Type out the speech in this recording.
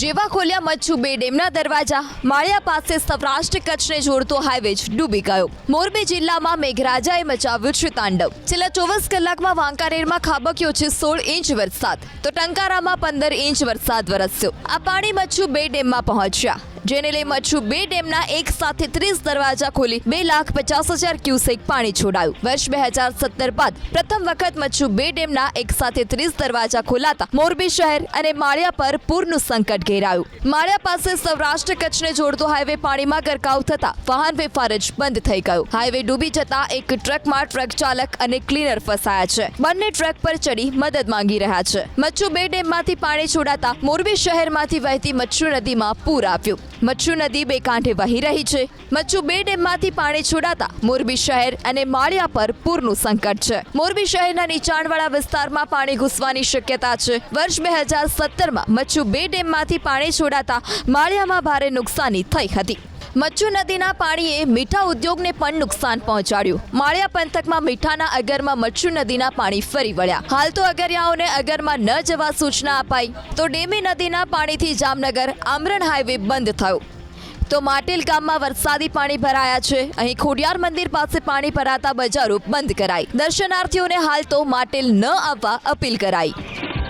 જેવા ખોલ્યા મચ્છુ બે ડેમના દરવાજા, માળિયા પાસે સૌરાષ્ટ્ર કચ્છને જોડતો હાઈવે ડૂબી ગયો. મોરબી જિલ્લામાં મેઘરાજાએ મચાવ્યું છે તાંડવ. છેલ્લા 24 કલાકમાં વાંકાનેરમાં ખાબક્યો છે 16 ઇંચ વરસાદ, તો ટંકારામાં 15 ઇંચ વરસાદ વરસ્યો. આ પાણી મચ્છુ બે ડેમમાં પહોંચ્યા, જેને લઈ મચ્છુ બે ડેમના એક સાથે 30 દરવાજા ખોલી 2,50,000 ક્યુસેક પાણી છોડાયું. વર્ષ 2017 બાદ પ્રથમ વખત મચ્છુ બે ડેમના એક સાથે 30 દરવાજા ખોલાતા મોરબી શહેર અને માળિયા પર પૂરનું સંકટ ઘેરાયું. માળિયા પાસે સૌરાષ્ટ્ર કચ્છને જોડતો હાઈવે પાણીમાં ગરકાવ થતા વાહન વ્યવહાર જ બંધ થઈ ગયો. હાઈવે ડૂબી જતા એક ટ્રકમાં ટ્રક ચાલક અને ક્લીનર ફસાયા છે. બંને ટ્રક પર ચડી મદદ માંગી રહ્યા છે. મચ્છુ બે ડેમમાંથી પાણી છોડાતા મોરબી શહેરમાંથી વહેતી મચ્છુ નદીમાં પૂર આવ્યું. મચ્છુ નદી બે કાંઠે વહી રહી છે. મચ્છુ બે ડેમમાંથી પાણી છોડાતા મોરબી શહેર અને માળિયા પર પૂરનું સંકટ છે. મોરબી શહેરના નીચાણવાળા વિસ્તારમાં પાણી ઘૂસવાની શક્યતા છે. વર્ષ 2017માં મચ્છુ બે ડેમમાંથી પાણી છોડાતા માળિયામાં ભારે નુકસાની થઈ હતી. મચ્છુ નદીના પાણીએ મીઠા ઉદ્યોગને પણ નુકસાન પહોંચાડ્યું. માળિયા પંથકમાં મીઠાના અગરમાં મચ્છુ નદીના પાણી ફરી વળ્યા. હાલ તો અગરિયાઓને અગરમાં ન જવા સૂચના અપાઈ, તો ડેમી નદીના પાણીથી જામનગર આમરણ હાઈવે બંધ થયો. તો માટેલ ગામમાં વરસાદી પાણી ભરાયા છે. અહીં ખોડિયાર મંદિર પાસે પાણી ભરાતા બજારો બંધ કરાઈ. દર્શનાર્થીઓને હાલ તો માટેલ ન આવવા અપીલ કરાઈ.